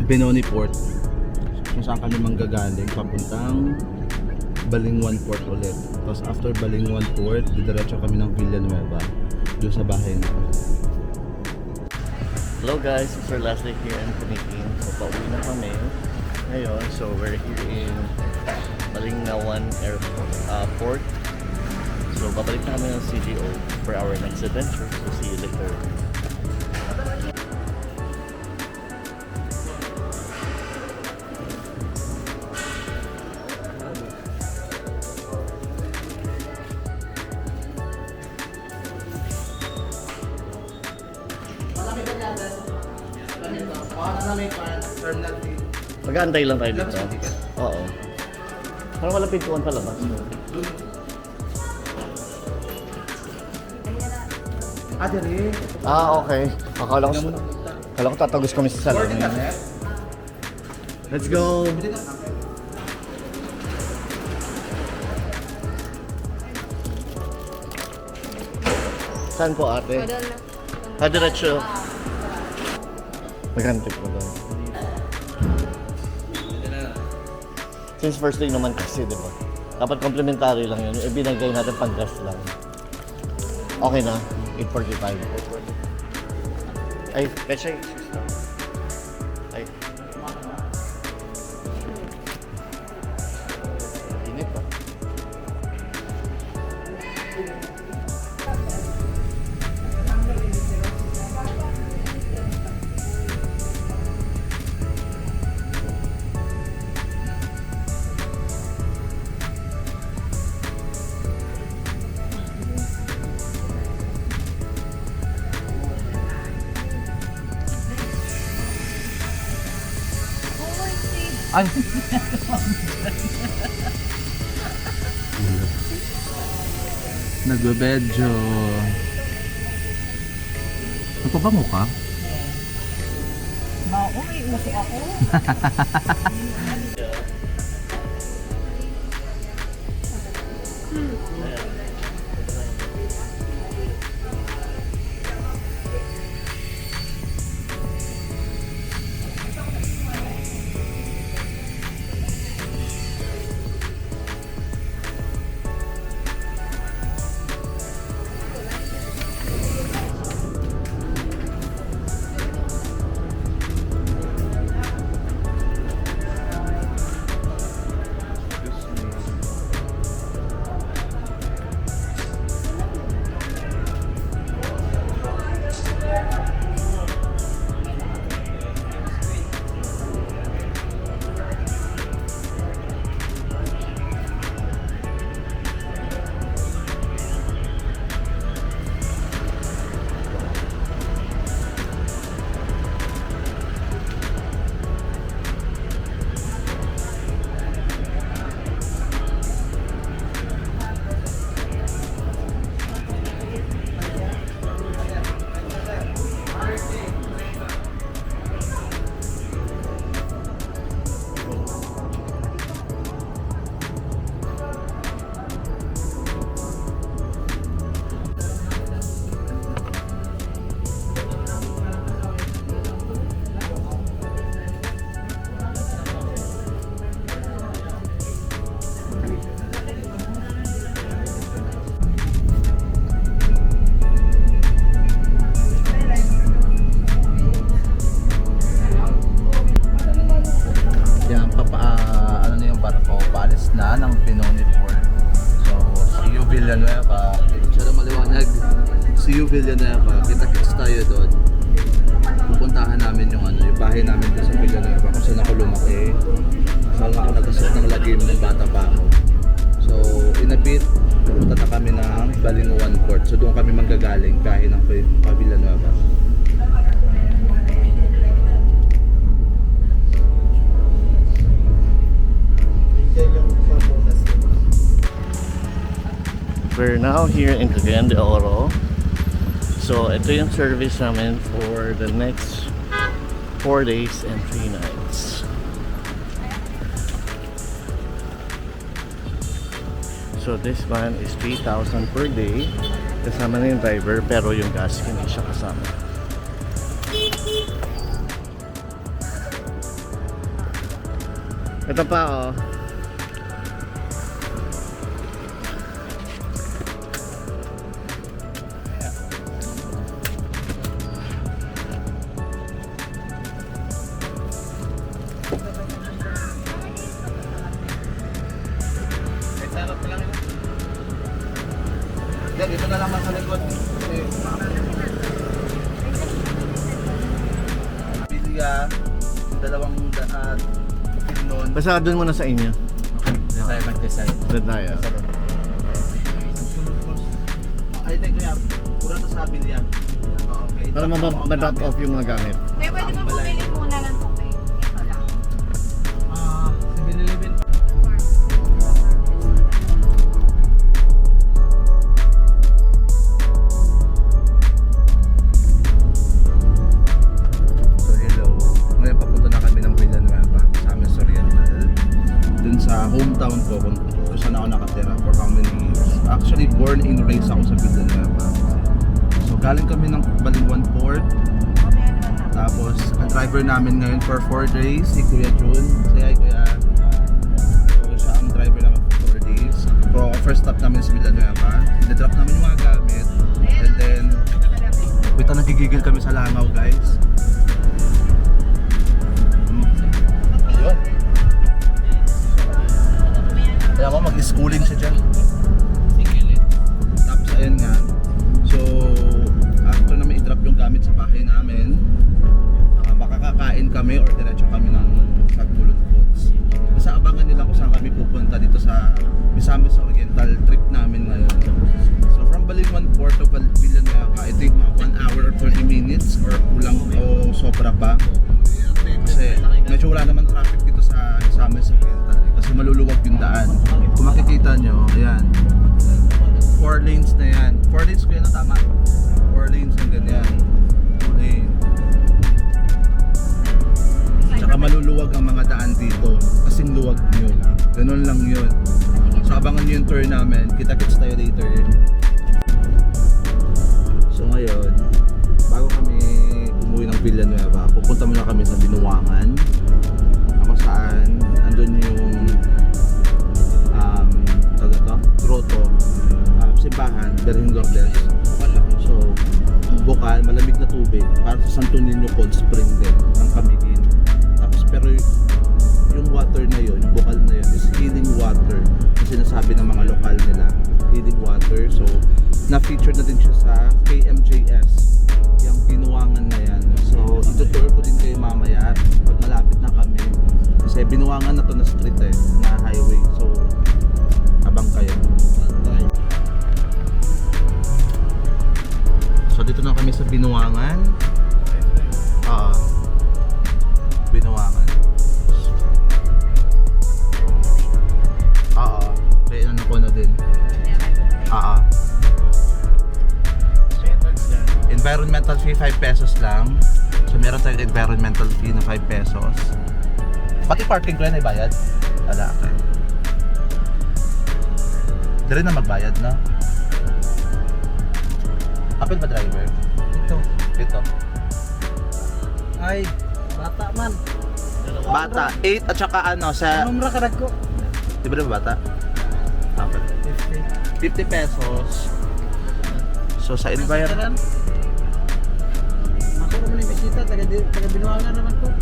Benoni Port, kung saan kami manggagaling papuntang Balingwan Port ulit. Tapos after Balingwan Port, didiretso kami ng Villanueva doon sa bahay namin. Hello guys, it's our last day here in Panikin. So pauwi na kami ngayon. So we're here in Balingnawan Port. So babalik na kami ng CGO for our next adventure. So see you later. Mag-aantay lang tayo dito. Oo. Parang walang pintuan palabas. Okay. Akala ko tatagos kami sa salon. Let's go! Saan po ate? Diretso. Maghantik mo doon. Since first day naman kasi, di ba? Dapat complimentary lang yun. Ibinagay natin pang gas lang. Okay na. 8:45. Ay, kasi ay. Init pa. Ay! Nagbebedyo. Nagpabango ka? Uy, umusok ako. Villanueva. Siya na maliwanag. See you Villanueva. Kita-kits tayo doon. Pupuntahan namin yung yung bahay namin doon sa Villanueva kung saan ako lumaki. Saan ako nagkasot ng lagim ng bata pa ako. So, in a bit, pupunta na kami ng Balingwan Port. So, doon kami manggagaling kahit ng Villanueva. We're now here in Cagayan de Oro. So, ito yung service namin for the next 4 days and 3 nights. So, this one is 3,000 per day. Kasama na yung driver, pero yung gas hindi siya kasama. Ito pa oh. Yan, dito na lang sa likod. Kasi, Bilya, dalawang nun. Basta doon muna sa inyo. Tayo mag-design. Doon tayo. Ay, thank you. Pura to sa Bilya. Okay. Para ma-drop off yung mga gamit. Kaya pwede mo bumili muna ng tubig. Ito lang. 7-Eleven. So hello, ngayon papunta na kami ng Villanueva sa amin sa Oriental. Dun sa hometown ko kung saan ako nakatira for how many years. Actually, born and raised ako sa Villanueva. So galing kami ng Balingwan Port. Tapos, ang driver namin ngayon for 4 days, si Kuya Jun. Say hi, Kuya. So, siya ang driver namin for 4 days. Pero first stop namin sa Villanueva. Dinadrop namin yung mga gamit. And then, wait, nagigigil kami sa langaw, guys. Ayun. Kaya ako mag-schooling siya dyan. Tapos ayun nga. So, after namin i-drop yung gamit sa bahay namin, makakakain kami or diretso kami ng Tagpulo Foods. Basta abangan nila kung saan kami pupunta dito sa Misamis Oriental trip namin ngayon. So from Balingwan Port to Villanueva, I think mga 1 hour or 30 minutes or kulang o sobra pa. Kasi medyo wala naman traffic dito sa Misamis Oriental kasi maluluwag yung daan. Kung makikita nyo, ayan, 4 lanes na yan. 4 lanes ko yun na tama. 4 lanes na ganyan. 2 lane. Tsaka maluluwag ang mga daan dito. Kasing luwag yun. Ganun lang yun. So abangan nyo yung tour namin. Kita-kits tayo later. So ngayon, bago kami umuwi ng Villanueva, pupunta muna kami sa Binuangan. Ako saan, andun yung grotto, simbahan, Berhin Lourdes. So, bukal, malamig na tubig para sa Santo Niño Cold Spring din ng Camiguin. Tapos pero yung water na yun, yung bukal na yun is healing water. Yung sinasabi ng mga lokal nila, healing water. So, na-featured na din siya sa KMJS, yung Binuangan na yan. So, itutour ko din kayo mamaya pag malapit na kami. Kasi Binuangan na to na street na highway. So, abang kayo. So dito na kami sa Binuangan. Binuangan. Kaya ano ko na din. Environmental fee 5 pesos lang. So meron tayong environmental fee na 5 pesos. Pati parking ko yan ay bayad? Wala, okay. Dire na magbayad na. Kapit ba driver? Ito. Ay, bata man. Bata, 8 at saka ano sa... Anong rakadag ko? Di ba bata? Kapit. 50 pesos. So sa environment... Ako naman yung bisita, taga Binuangan naman ko.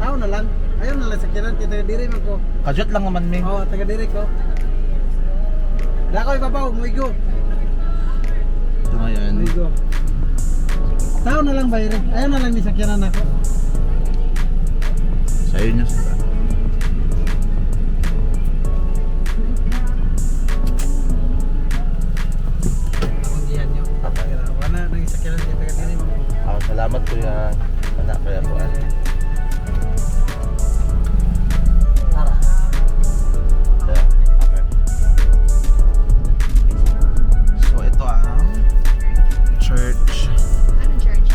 Tao na lang. Ayaw na lang sa kiran, taga diri man ko. Kajot lang naman, Ming. Oo, taga diri ko. Dako ibabaw, muigo. Ito ngayon. Muigo. Tao na lang bayre. Ayaw na lang ni sakyanan ako. Sa iyo niya sila. Ang gihan nyo. Wala nang sakyanan kay taga diri man ko. Salamat kuya. Wala kaya po. Tara. Okay. So ito ang church. Anong church?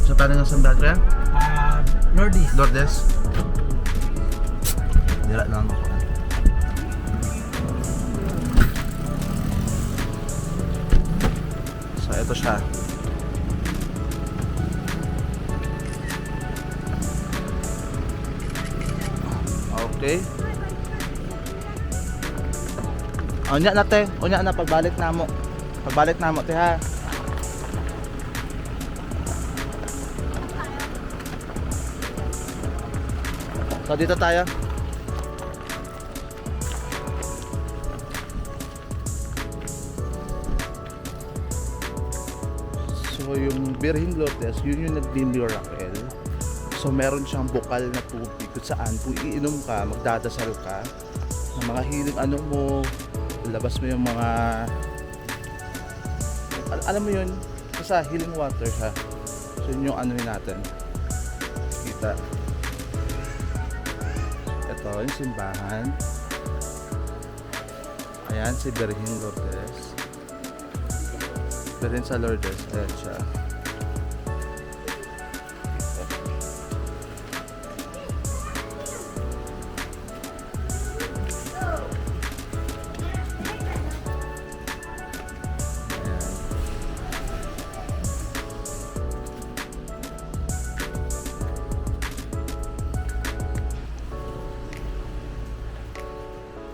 So paano nga sa dati? Lourdes. Lourdes. Dira lang ako. So ito siya. Okay? Unya na te, unya na pagbalik na mo. Pagbalik na mo te ha. So dito tayo. So yung Birhing Lotes, yun yung nagdi-miracle. So meron siyang bukal na tubig kung saan kung iinom ka, magdadasal ka ng mga healing ano mo, labas mo yung mga alam mo yun, sa healing water siya. So yun yung ano natin. Kita. Ito yung simbahan. Ayan si Birhing Lourdes. Birhen sa Lourdes. Ayan siya.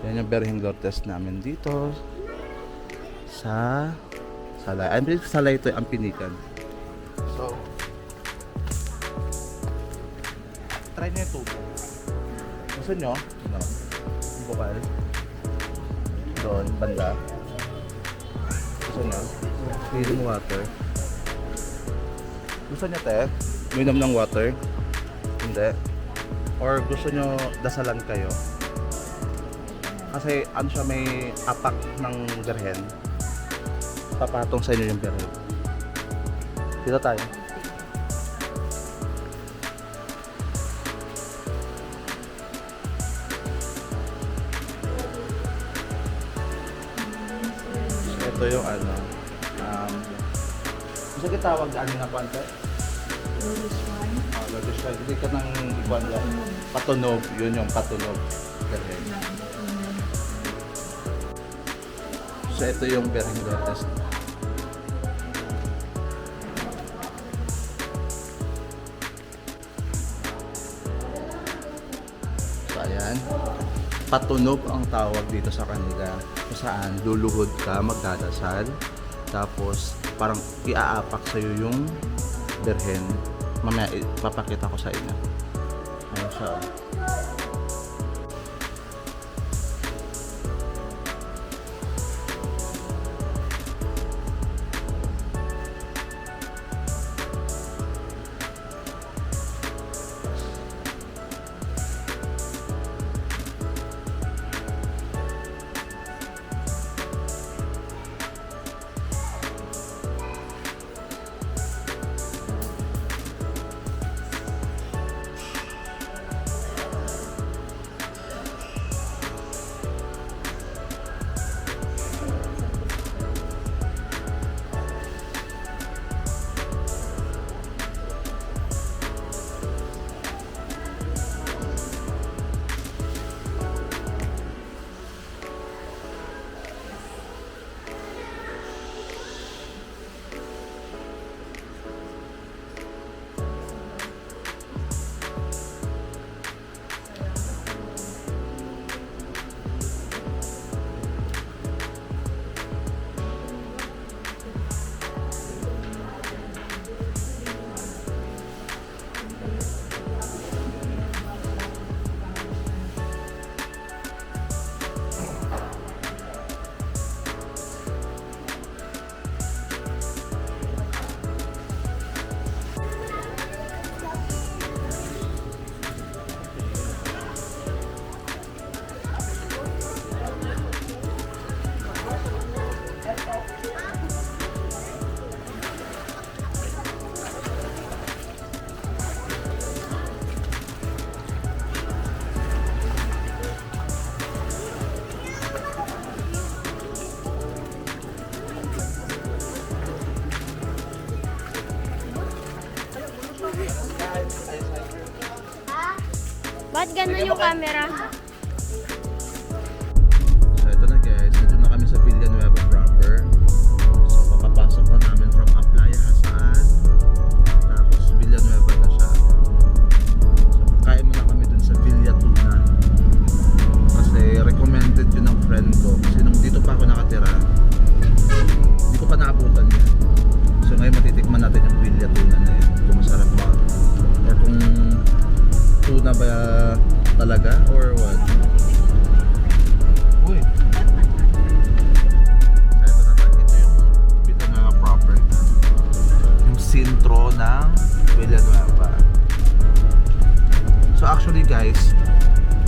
Yan yung Birhing Lourdes namin dito sa Salay. I believe Salay ito ang Pinikan. So, try nyo yung tubo. Gusto nyo? No. Bukal. Doon, banda. Gusto nyo? Healing water. Gusto nyo te? Minom ng water? Hindi. Or gusto nyo dasalan kayo? Kasi ano siya, may apak ng Birhen. Papatong sa inyo yung Birhen. Dito tayo. So, ito yung ano. Gusto kita tawag ano na kwante? Lourdes Shrine. Lourdes Shrine. Hindi ka nang ikuan lang. Patunog. Yun yung patunog. Birhen. So ito yung Birhing Lourdes. So ayan. Patunog ang tawag dito sa kanila. Kung saan luluhod ka, magdadasal. Tapos parang iaapak sa'yo yung Birhen. Mamaya ipapakita ko sa inyo. Ayan siya. Ba't ganun yung camera? So ito na guys, ito na kami sa Villanueva proper. So papapasok na namin from Aplaya Hasaan. Tapos Villanueva na siya. So kakain muna kami dun sa Villa Tuna. talaga or what? Uy. Ito na tayo. Ito yung Villanueva proper na. Yung sentro ng Villanueva. So actually guys,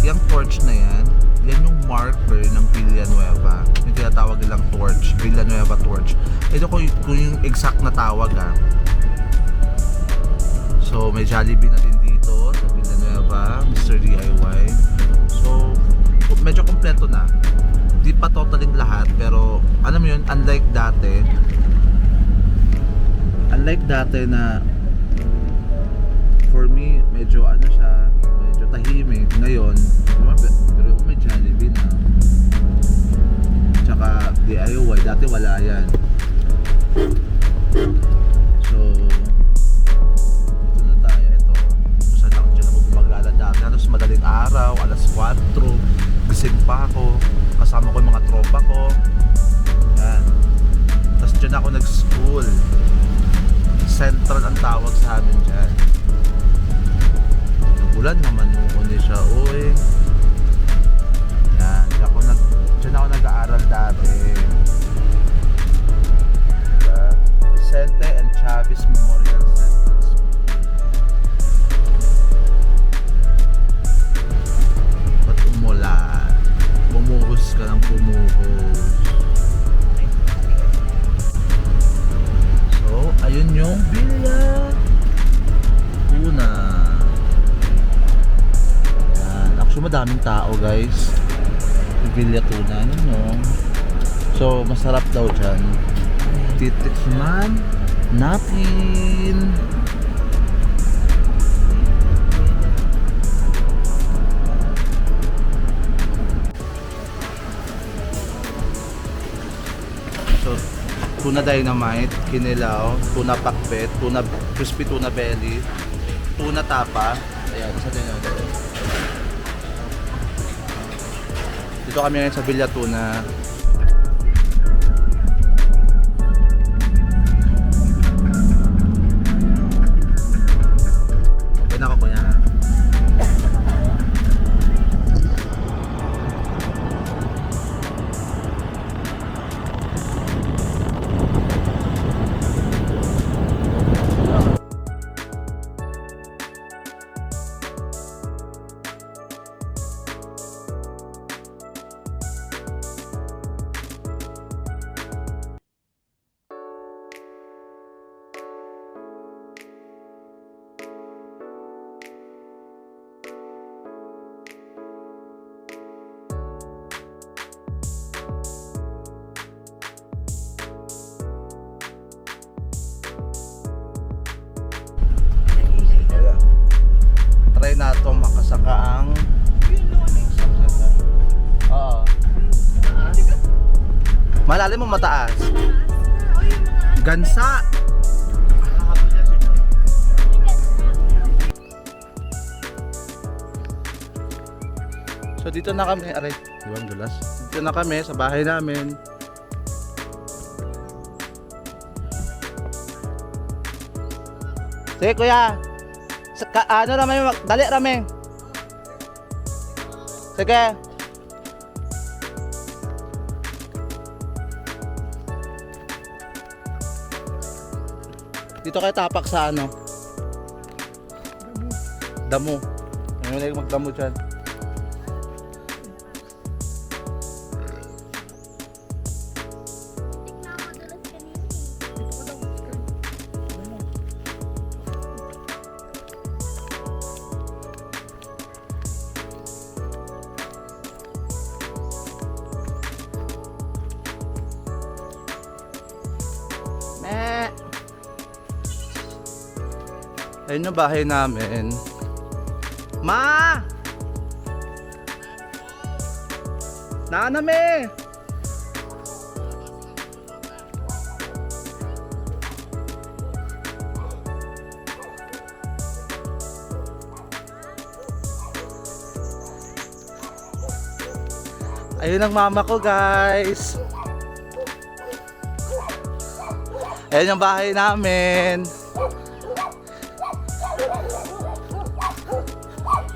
yung torch na yan yung marker ng Villanueva. Yung tinatawag nilang torch, Villanueva torch. Ito kung yung exact na tawag So may Jollibee na din dito sa Villanueva, Mr. DIY. So medyo kompleto na. Di pa totaling lahat pero alam mo yun, unlike dati na for me medyo medyo tahimik. Ngayon pero may Jollibee na tsaka DIY, dati wala yan. So dito na tayo. Ito kung saan ako dyan ako gumagala dati. Halos madaling araw, alas 4 gising pa ako, kasama ko yung mga tropa ko yan. Tapos dyan ako nag-school. Central ang tawag sa amin dyan. Nagulan naman noon siya. Uy, yan, dyan ako nag-aaral dati. Diba? Vicente and Chavez Memorial Central School. Ba't umulan? Bumuhos ka ng bumuhos. So, ayun yung Villa Tuna. Yan. Actually, madaming tao guys. Villa Tuna nyo. So masarap daw dyan. Titikman natin. So tuna dynamite, kinilaw, tuna pakbet, tuna crispy tuna belly, tuna tapa. Ayan, isa din yun. Dito kami ngayon sa Villa Tuna. Okay na ako kuya. Try na ito makasaka ang oo. Malalim mo mataas. Gansa. So dito na kami, aray, iwan dulas. Dito na kami sa bahay namin. Sige kuya. Ano rameng, dali rameng. Sige. Dito kayo tapak sa ano? Damo. Ayun, magdamo dyan. Ayun yung bahay namin. Ma! Naname! Ayun ang mama ko guys. Ayun yung bahay namin.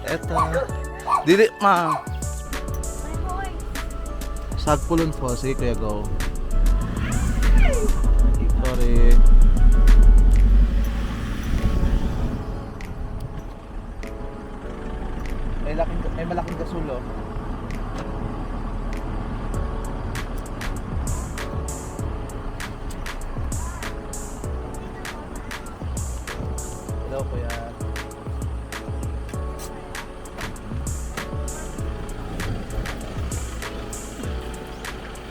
Eto. Dili, ma. Sagpulon po. Sige, kuya, go. Sorry. May malaking kasulo. Hello, kuya.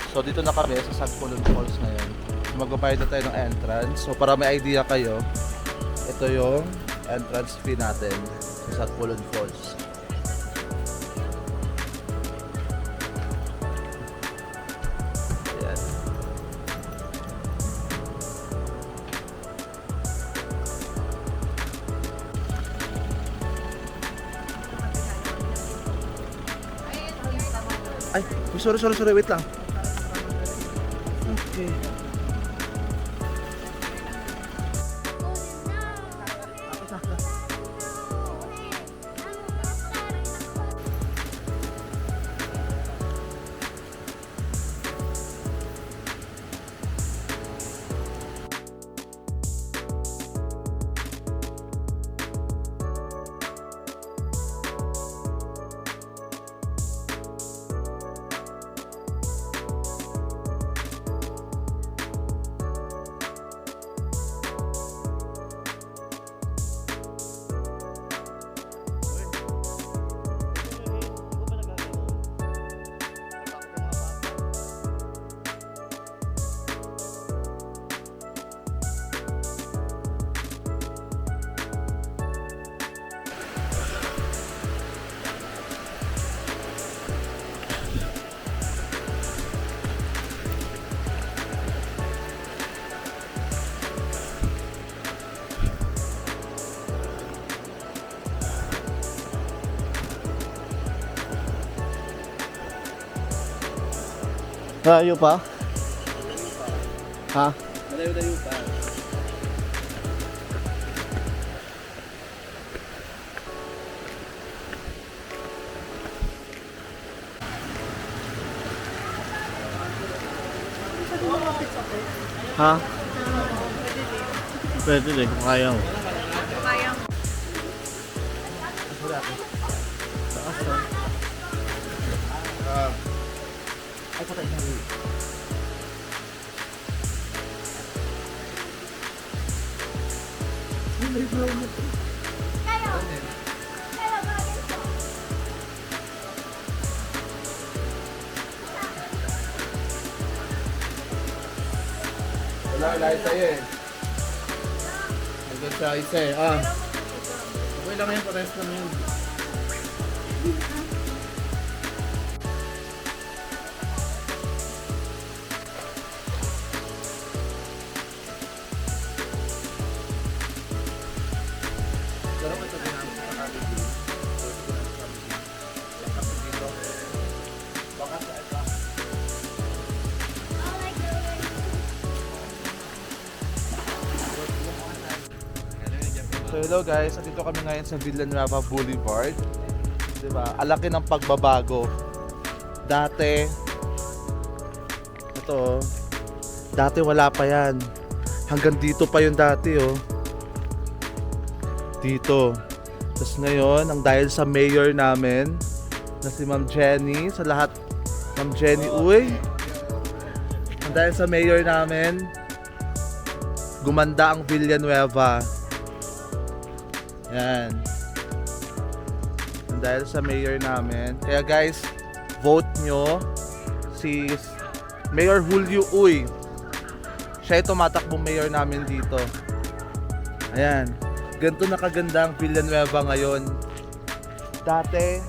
So dito na kami sa Sagpulon Falls ngayon. Magbabayad na tayo ng entrance. So para may idea kayo, ito yung entrance fee natin sa Sagpulon Falls. Ayan. Ay, sorry, wait lang. Okay. Layo pa? Ha? Malayo-layo pa. Ha? Pwede din kung kaya mo. Kaya mo. Ay, patay na rin. Wala sa'yo eh. Hanggang sa isa eh. Okay lang yan, parehas lang yun. So hello guys, nandito kami ngayon sa Villanueva Boulevard. Diba? Alaki ng pagbabago. Dati, ito, dati wala pa yan. Hanggang dito pa yung dati oh. Dito. Tapos ngayon, ang dahil sa mayor namin, na si Ma'am Jenny, sa lahat, Ma'am Jenny, uy! Ang dahil sa mayor namin, gumanda ang Villanueva. Yan. And dahil sa mayor namin. Kaya guys, vote nyo si Mayor Julio Uy. Siya yung tumatakbong mayor namin dito. Ayan. Ganito na kaganda ang Villanueva ngayon. Dati,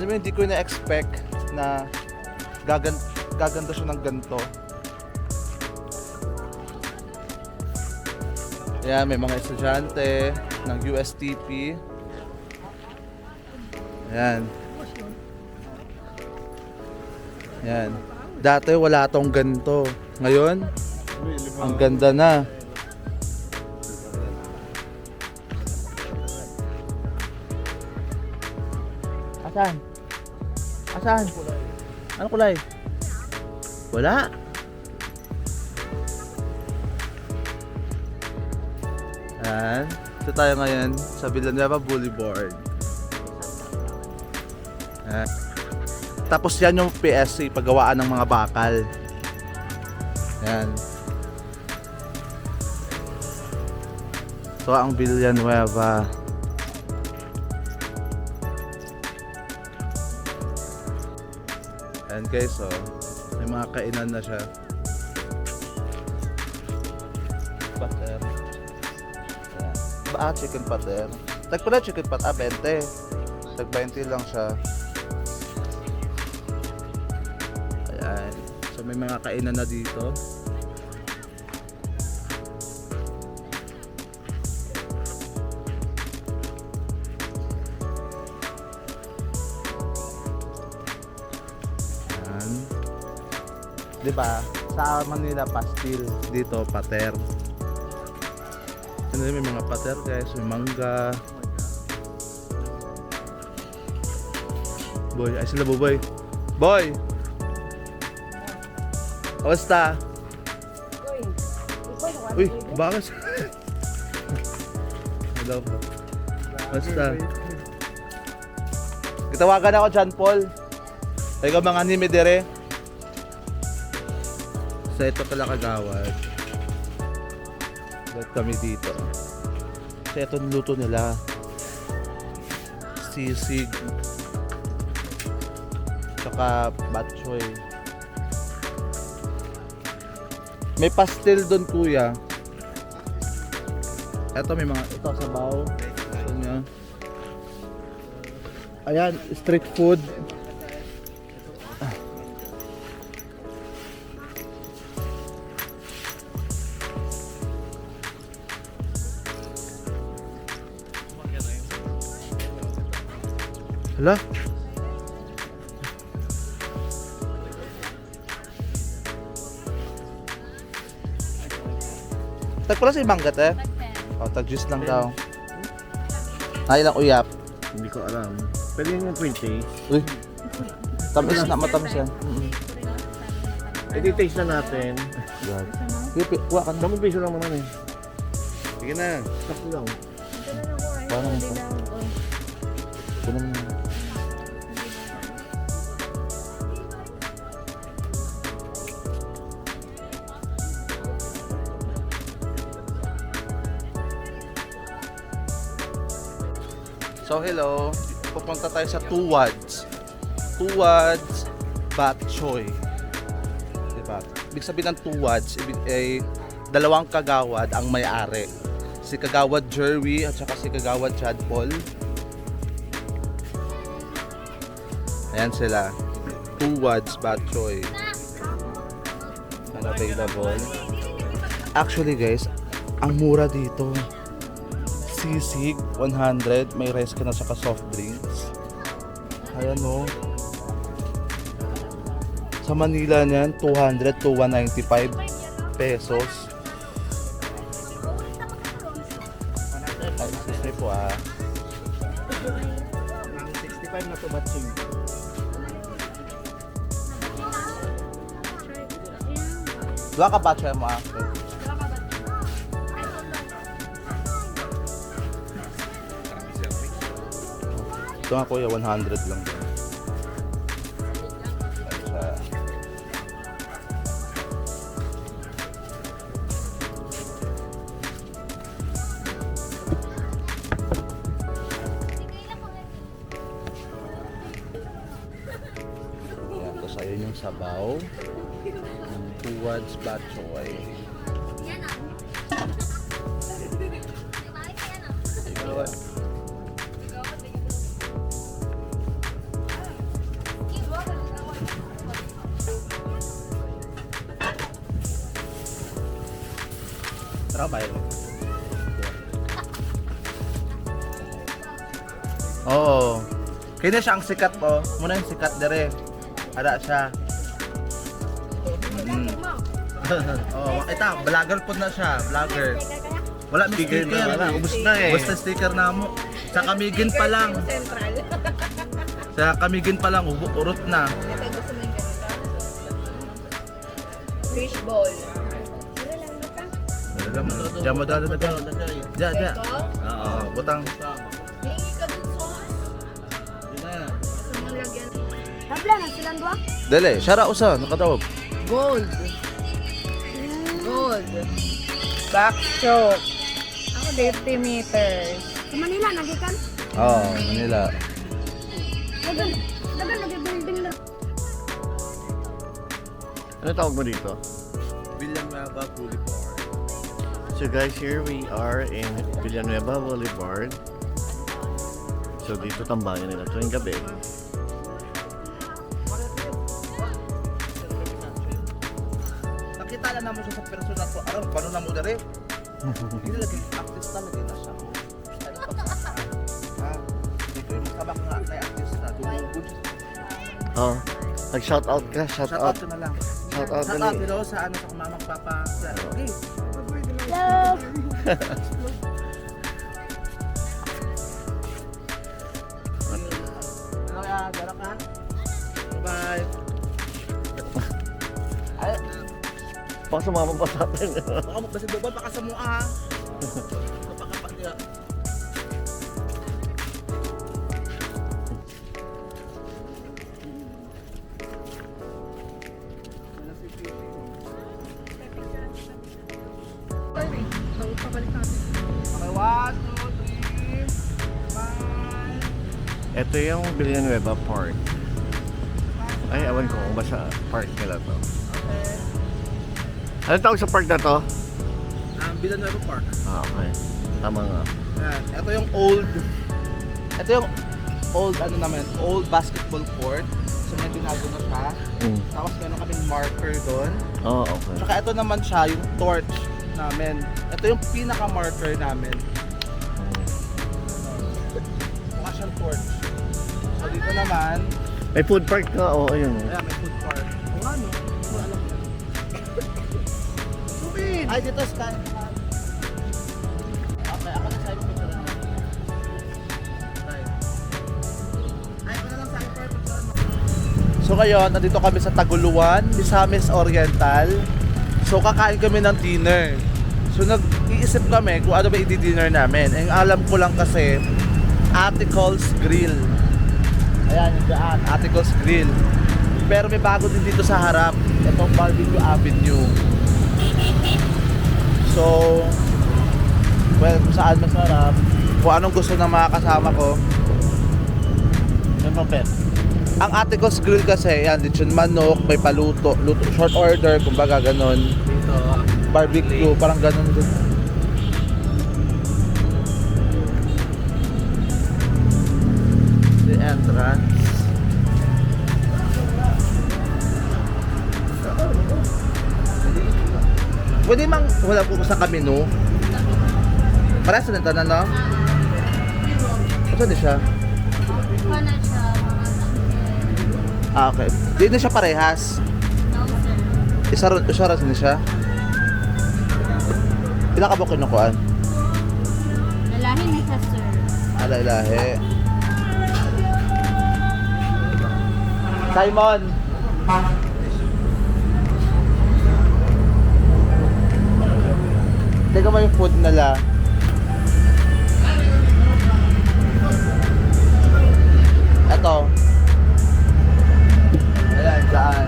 hindi ko na-expect na gaganda siya ng ganito. Ayan, may mga estudyante ng USTP. Ayan. Ayan. Dati wala tong ganito. Ngayon, ang ganda na. Asan? Asan? Ano kulay? Wala. Ayan. Ito tayo ngayon sa Villanueva Boulevard. Ayan. Tapos yan yung PSC, paggawaan ng mga bakal. Ayan. So ang Villanueva. Ayan guys, so may mga kainan na siya. Pater. Ayan. Chicken pater. Tag pala chicken pater, 20. Tag 20 lang siya. Ayan. So may mga kainan na dito. Ayan. Diba? Sa Manila pastil, dito pater. Ano may mga pater guys, may mangga. Boy, ay sila boy. Boy! Kamusta? Uy, bakit? Hello po. Kamusta? Kitawagan ako, John Paul. Ay ka mga anime dire. Sa ito pala kagawad. Ba't kami dito? Kasi ito niluto nila. Sisig. Tsaka batchoy. May pastel doon kuya. Ito may mga, ito sabaw. Ito niya. Ayan, street food. Hala? Tag pala si manggat eh. O, tag juice lang daw. Ay lang uyap. Hindi ko alam. Pwede yung 20. Uy. Tamis na, matamis yan. I-taste na natin. God. Kuha ka na. Daming piso lang naman eh. Sige na. Sakto lang. Kuha na ito. Kuha na. So hello, pupunta tayo sa Tuwads. Tuwads Bok Choy. Diba? Ibig sabihin ng Tuwads, ay dalawang kagawad ang may-ari. Si Kagawad Jerry at saka si Kagawad Chad Paul. Ayan sila. Tuwads Bok Choy. Available. Actually guys, ang mura dito. Sisig, 100. May rice ka na saka soft drinks. Ayan o. Sa Manila niyan, 200 to 195 pesos. Ay, sisig po ah. 65 na to batching. Dua ka ba siya mo ah? Ito nga kuya, 100 lang din. Ayan, tapos ayun yung sabaw. Tuwads Bok Choy. Trabaho. Oo. Kaya siya ang sikat po. Muna yung sikat dire. Ada siya. Oo, ito, vlogger po na siya, vlogger. Wala may sticker. na, wala, ubos na eh. Basta sticker na mo. Sa Kamigin pa lang. Kaya kamigin pa lang, urot na. Ito gusto mo yung ganito? Fish ball. Wala lang ba ka? Diyan mo dala na gano'n. Diyan, diyan. Ito? Oo, butang. Hingi ka dun sauce. Yun na. Gusto mo lagyan. Habla na silang dua? Dali, syara usa, nakatawag. Gold. Gold. Back choke. Ako 50 meters. Sa Manila, nagikan? Oo, Manila. Dagan nag-building lang. Ano tawag mo dito? Villanueva Boulevard. So guys, here we are in Villanueva Boulevard. So dito tambayan nila tuwing gabi. Nakita na mo siya sa personal ko. Alam, paano na mo dere? Hindi lagi, artist na lagi na siya. Ano pa sa ha? Hindi ko yung makabak nga na artist na. Dumugod siya. Oh, nag-shout out ka, shout Shout out. out na lang. Shout out Shout na out ni. hello sa ano sa mamang papa. Okay. Love. Ano kaya, dara ka? Bye-bye. Ay, Baka sumama pa sa atin. baka magbasid ba baka sa mua ha? Baka pa niya. Okay, 1, 2, 3, bye. Ito yung Villanueva Park. Ay, awan ko kung ba sa park nila to. Ano tawag sa park na to? Villanueva Park. Ah, okay. Tama nga. Yan. Ito yung old ano naman, old basketball court. So may binago na siya. Mm. Tapos meron kaming marker doon. Oh, okay. Tsaka ito naman siya, yung torch namin. Ito yung pinaka-marker namin. Mukha siyang torch. So dito naman, May food park ka? Oo, ayun. ayan, may food park. O ano? Hindi ko alam yan. Ay, dito stand. Okay, ako na sa iyo picture na. Ay, ako na lang sa akin for picture mo. So ngayon, nandito kami sa Taguluan, Misamis Oriental. So kakain kami ng dinner. So nag-iisip kami kung ano ba i-dinner namin. Ang alam ko lang kasi, Atical's Grill. Ayan, yung daan, Atical's Grill. Pero may bago din dito sa harap. Itong Barbecue Avenue. So, well, kung saan masarap, kung anong gusto ng mga kasama ko. Yan pa, pet. Ang Atical's Grill kasi, yan, lechon manok, may paluto, luto, short order, kumbaga ganon. Dito. Barbecue, parang ganon din. The entrance. Pwede mang wala po sa kamino. Parehas na ito na, no? Saan siya? Wala siya. Ah, okay. Di na siya parehas. No, sir. Isa rin siya. Ilan ka ba kinukuhaan? Lalahi na siya, sir. Ala-ilahe. Simon! Teka mo yung food nila. Ito. Ayan, daan.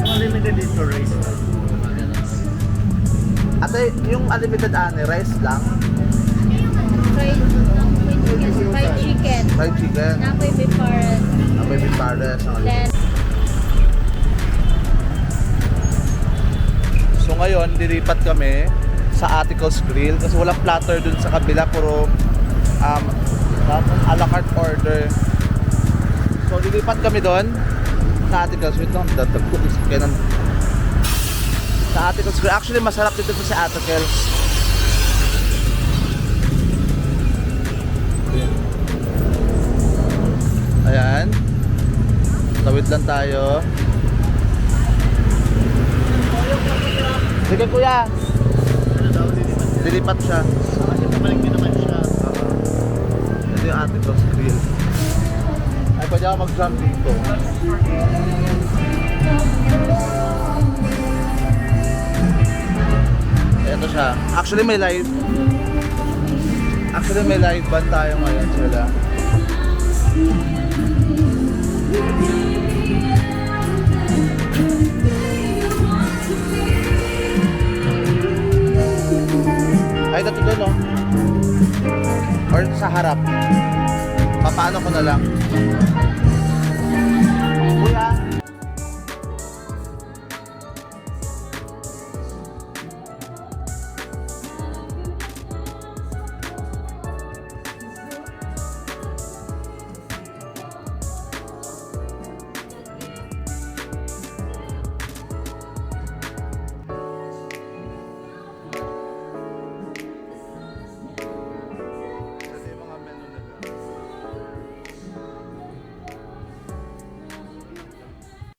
Unlimited dito race. Ate, yung unlimited rice lang. Fried chicken. Fried chicken. Napoy beef parrot. May beef pares. Then, So ngayon, dilipat kami sa Atical's Grill kasi walang platter dun sa kabila, puro a la carte order. So dilipat kami doon sa Atical's. Wait lang, datag ko kaya sa Atical's Grill. Actually, masarap dito sa Atical's. Ayan. Tawid lang tayo. Sige kuya. Ano daw, lilipat. Lilipat siya. Kasi pabalik din naman siya. Ito yung ate ko sa grill. Ay, pwede ako mag-jump dito. Ito siya. Actually may live band tayo ngayon sila. Ay, dito doon, no? Or sa harap. Papaano ko na lang.